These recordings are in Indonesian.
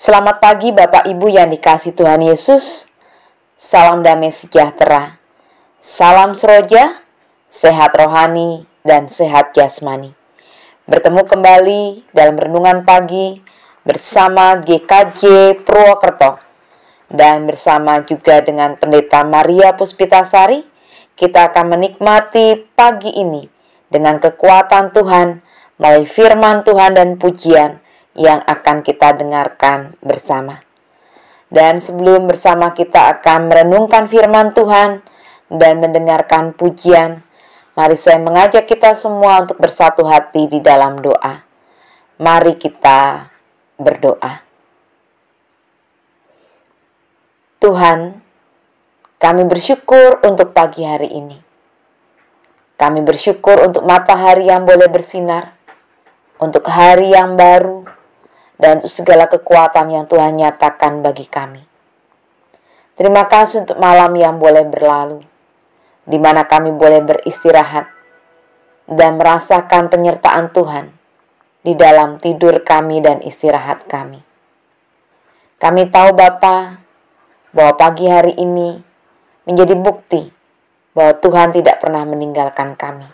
Selamat pagi Bapak Ibu yang dikasihi Tuhan Yesus. Salam damai sejahtera. Salam seroja, sehat rohani dan sehat jasmani. Bertemu kembali dalam renungan pagi bersama GKJ Purwokerto dan bersama juga dengan Pendeta Maria Puspitasari. Kita akan menikmati pagi ini dengan kekuatan Tuhan melalui firman Tuhan dan pujian yang akan kita dengarkan bersama. Dan sebelum bersama kita akan merenungkan firman Tuhan dan mendengarkan pujian, mari saya mengajak kita semua untuk bersatu hati di dalam doa. Mari kita berdoa. Tuhan, kami bersyukur untuk pagi hari ini. Kami bersyukur untuk matahari yang boleh bersinar, untuk hari yang baru, dan untuk segala kekuatan yang Tuhan nyatakan bagi kami. Terima kasih untuk malam yang boleh berlalu, di mana kami boleh beristirahat dan merasakan penyertaan Tuhan di dalam tidur kami dan istirahat kami. Kami tahu Bapa, bahwa pagi hari ini menjadi bukti bahwa Tuhan tidak pernah meninggalkan kami.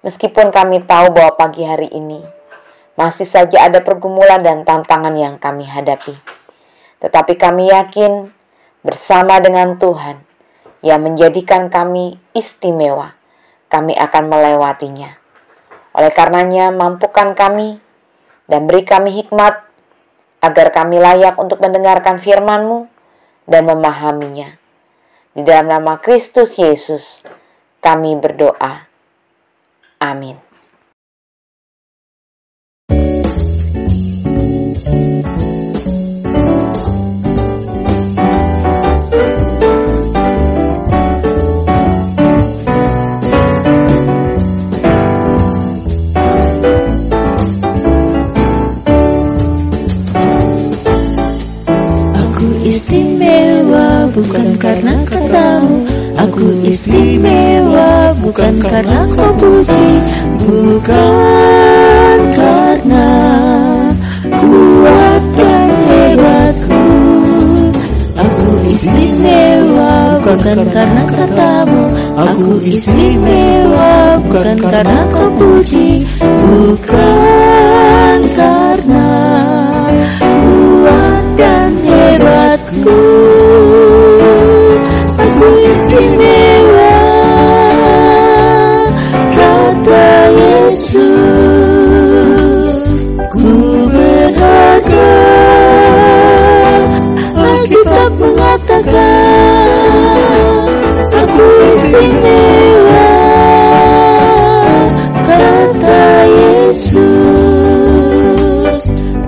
Meskipun kami tahu bahwa pagi hari ini masih saja ada pergumulan dan tantangan yang kami hadapi. Tetapi kami yakin bersama dengan Tuhan yang menjadikan kami istimewa, kami akan melewatinya. Oleh karenanya, mampukan kami dan beri kami hikmat agar kami layak untuk mendengarkan firman-Mu dan memahaminya. Di dalam nama Kristus Yesus, kami berdoa. Amin. Istimewa bukan karena katamu, aku istimewa bukan karena kau puji, bukan karena kuat dan hebatku. Aku istimewa bukan karena katamu, aku istimewa bukan karena kau puji, bukan karena kuat dan hebatku. Aku istimewa, kata Yesus. Ku berharga, Alkitab mengatakan. Aku istimewa, kata Yesus.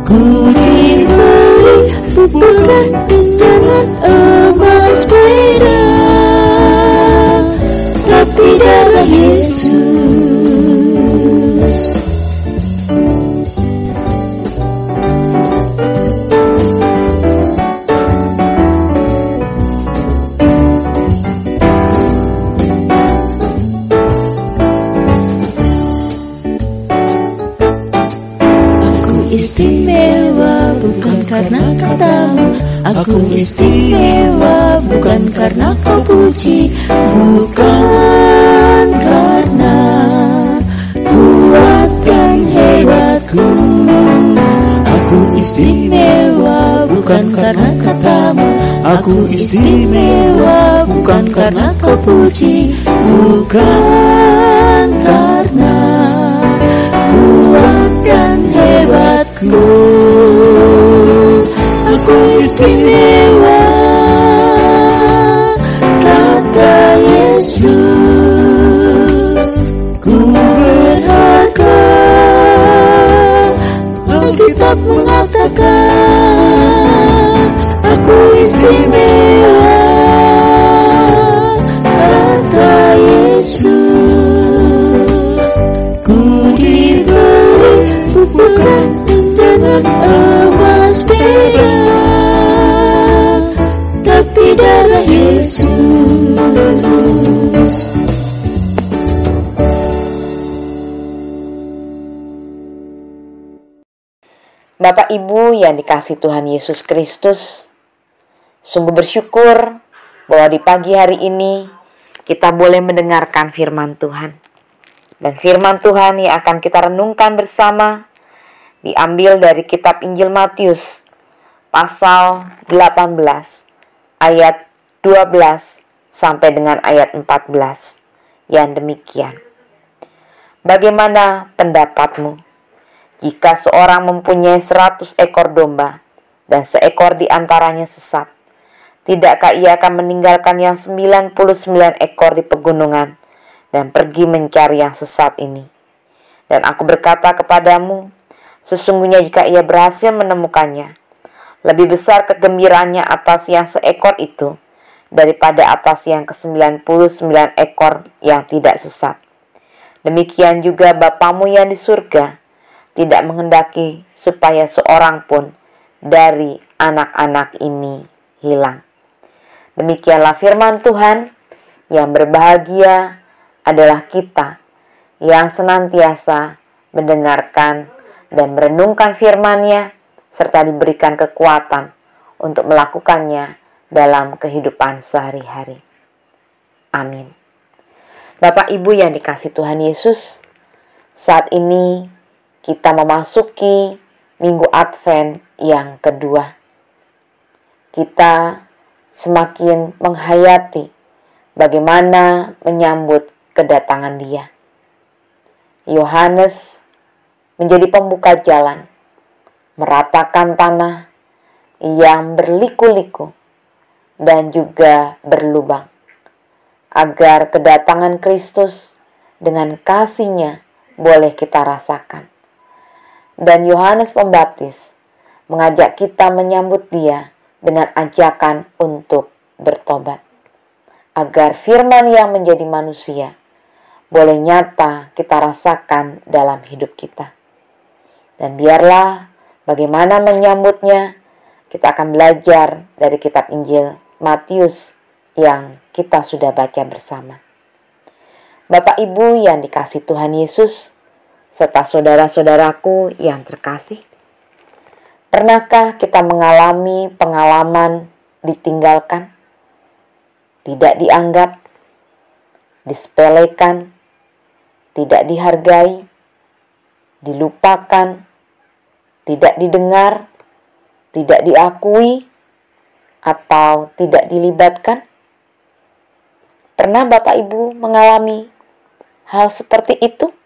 Ku diberi bukan dengan emas perak, tapi darah Yesus. Aku istimewa bukan karena katamu, aku istimewa bukan karena kau puji, bukan karena kuat dan hebatku. Aku istimewa bukan karena katamu, aku istimewa bukan karena kau puji, bukan karena kuat dan hebatku. Aku istimewa, kata Yesus. Ku berharga, Alkitab mengatakan. Aku istimewa, kata Yesus. Ku diberi bukan dengan emas perak, tapi darah Yesus. Bapak Bapak Ibu yang dikasihi Tuhan Yesus Kristus, sungguh bersyukur bahwa di pagi hari ini kita boleh mendengarkan firman Tuhan. Dan firman Tuhan yang akan kita renungkan bersama diambil dari kitab Injil Matius pasal 18 ayat 12 sampai dengan ayat 14 yang demikian. Bagaimana pendapatmu jika seorang mempunyai 100 ekor domba dan seekor di antaranya sesat? Tidakkah ia akan meninggalkan yang 99 ekor di pegunungan dan pergi mencari yang sesat ini? Dan aku berkata kepadamu, sesungguhnya jika ia berhasil menemukannya, lebih besar kegembiraannya atas yang seekor itu daripada atas yang ke-99 ekor yang tidak sesat. Demikian juga Bapamu yang di surga tidak menghendaki supaya seorang pun dari anak-anak ini hilang. Demikianlah firman Tuhan. Yang berbahagia adalah kita yang senantiasa mendengarkan dan merenungkan firman-Nya serta diberikan kekuatan untuk melakukannya dalam kehidupan sehari-hari. Amin. Bapak Ibu yang dikasihi Tuhan Yesus, saat ini kita memasuki Minggu Advent yang kedua. Kita semakin menghayati bagaimana menyambut kedatangan Dia. Yohanes menjadi pembuka jalan, meratakan tanah yang berliku-liku dan juga berlubang, agar kedatangan Kristus dengan kasih-Nya boleh kita rasakan. Dan Yohanes Pembaptis mengajak kita menyambut Dia dengan ajakan untuk bertobat, agar firman yang menjadi manusia boleh nyata kita rasakan dalam hidup kita. Dan biarlah bagaimana menyambutnya, kita akan belajar dari kitab Injil Matius yang kita sudah baca bersama. Bapak Ibu yang dikasihi Tuhan Yesus, serta saudara-saudaraku yang terkasih, pernahkah kita mengalami pengalaman ditinggalkan, tidak dianggap, disepelekan, tidak dihargai, dilupakan, tidak didengar, tidak diakui, atau tidak dilibatkan? Pernah Bapak Ibu mengalami hal seperti itu?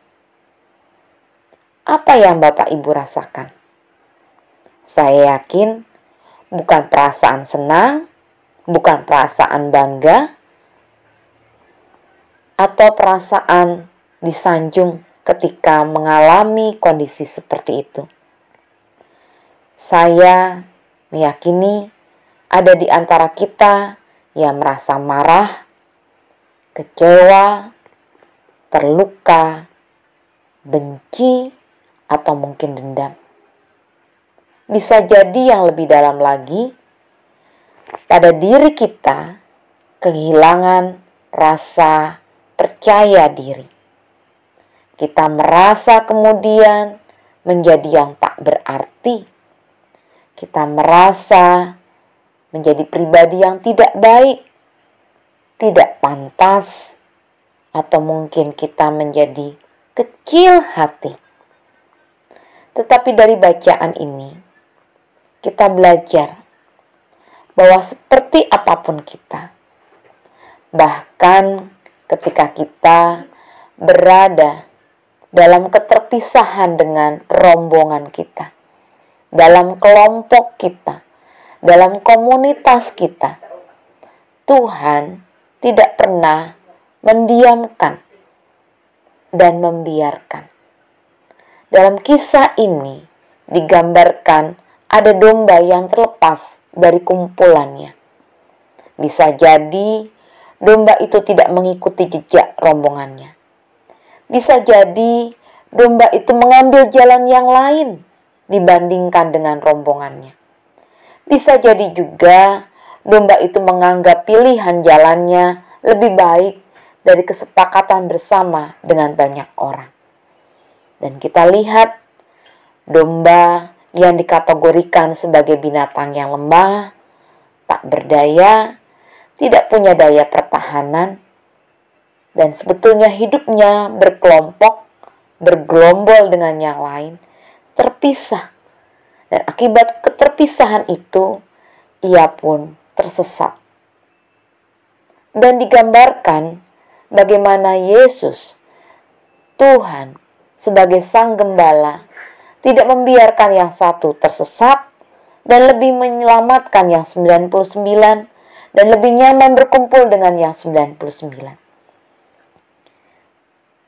Apa yang Bapak Ibu rasakan? Saya yakin bukan perasaan senang, bukan perasaan bangga, atau perasaan disanjung ketika mengalami kondisi seperti itu. Saya meyakini ada di antara kita yang merasa marah, kecewa, terluka, benci, atau mungkin dendam. Bisa jadi yang lebih dalam lagi, pada diri kita kehilangan rasa percaya diri. Kita merasa kemudian menjadi yang tak berarti. Kita merasa menjadi pribadi yang tidak baik, tidak pantas, atau mungkin kita menjadi kecil hati. Tetapi dari bacaan ini, kita belajar bahwa seperti apapun kita, bahkan ketika kita berada dalam keterpisahan dengan rombongan kita, dalam kelompok kita, dalam komunitas kita, Tuhan tidak pernah mendiamkan dan membiarkan. Dalam kisah ini digambarkan ada domba yang terlepas dari kumpulannya. Bisa jadi domba itu tidak mengikuti jejak rombongannya. Bisa jadi domba itu mengambil jalan yang lain dibandingkan dengan rombongannya. Bisa jadi juga domba itu menganggap pilihan jalannya lebih baik dari kesepakatan bersama dengan banyak orang. Dan kita lihat domba yang dikategorikan sebagai binatang yang lemah, tak berdaya, tidak punya daya pertahanan, dan sebetulnya hidupnya berkelompok, bergelombol dengan yang lain, terpisah. Dan akibat keterpisahan itu, ia pun tersesat. Dan digambarkan bagaimana Yesus, Tuhan, sebagai Sang Gembala, tidak membiarkan yang satu tersesat dan lebih menyelamatkan yang 99 dan lebih nyaman berkumpul dengan yang 99.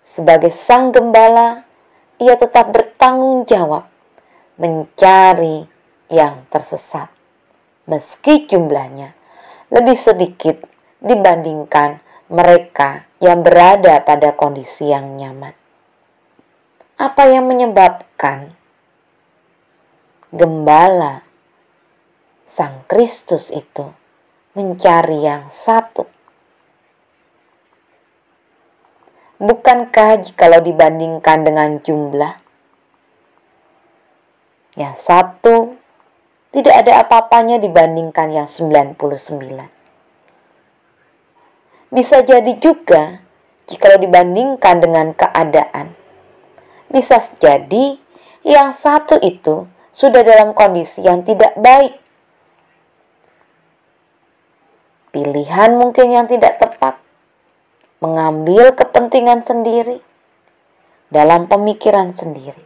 Sebagai Sang Gembala, ia tetap bertanggung jawab mencari yang tersesat, meski jumlahnya lebih sedikit dibandingkan mereka yang berada pada kondisi yang nyaman. Apa yang menyebabkan Gembala Sang Kristus itu mencari yang satu? Bukankah jikalau dibandingkan dengan jumlah, yang satu tidak ada apa-apanya dibandingkan yang 99? Bisa jadi juga jikalau dibandingkan dengan keadaan, bisa jadi yang satu itu sudah dalam kondisi yang tidak baik. Pilihan mungkin yang tidak tepat, mengambil kepentingan sendiri, dalam pemikiran sendiri.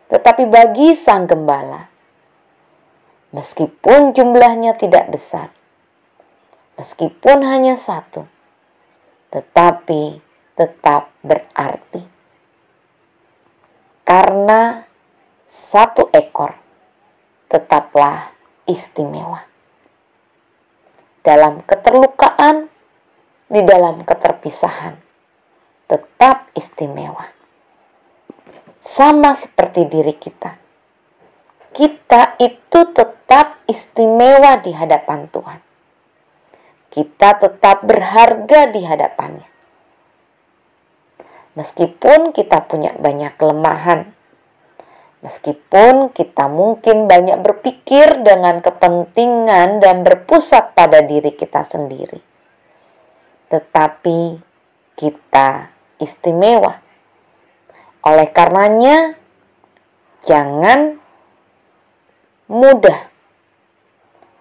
Tetapi bagi Sang Gembala, meskipun jumlahnya tidak besar, meskipun hanya satu, tetapi tetap berarti. Karena satu ekor tetaplah istimewa. Dalam keterlukaan, di dalam keterpisahan, tetap istimewa. Sama seperti diri kita. Kita itu tetap istimewa di hadapan Tuhan. Kita tetap berharga di hadapannya. Meskipun kita punya banyak kelemahan, meskipun kita mungkin banyak berpikir dengan kepentingan dan berpusat pada diri kita sendiri, tetapi kita istimewa. Oleh karenanya, jangan mudah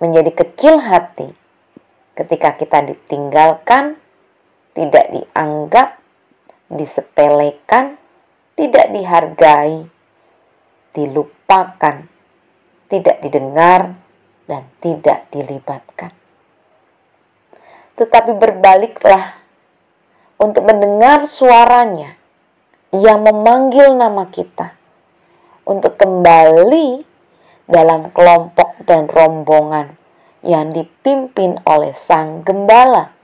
menjadi kecil hati ketika kita ditinggalkan, tidak dianggap, disepelekan, tidak dihargai, dilupakan, tidak didengar, dan tidak dilibatkan. Tetapi berbaliklah untuk mendengar suaranya yang memanggil nama kita untuk kembali dalam kelompok dan rombongan yang dipimpin oleh Sang Gembala.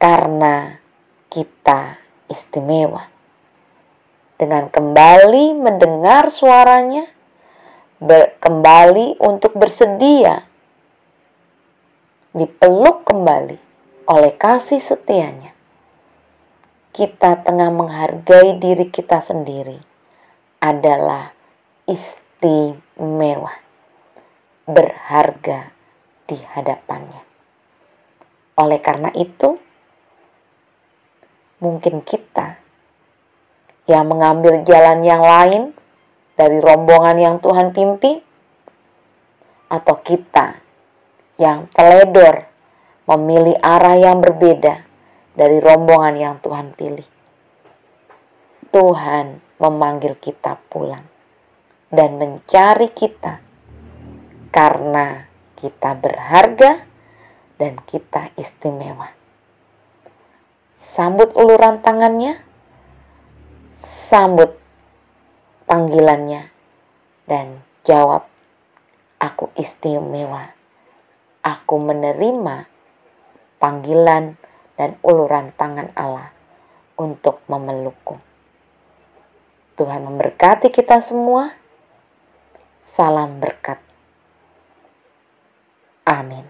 Karena kita istimewa. Dengan kembali mendengar suaranya, kembali untuk bersedia dipeluk kembali oleh kasih setianya, kita tengah menghargai diri kita sendiri adalah istimewa, berharga di hadapannya. Oleh karena itu, mungkin kita yang mengambil jalan yang lain dari rombongan yang Tuhan pimpin, atau kita yang teledor memilih arah yang berbeda dari rombongan yang Tuhan pilih. Tuhan memanggil kita pulang dan mencari kita karena kita berharga dan kita istimewa. Sambut uluran tangannya, sambut panggilannya, dan jawab, aku istimewa. Aku menerima panggilan dan uluran tangan Allah untuk memelukku. Tuhan memberkati kita semua. Salam berkat. Amin.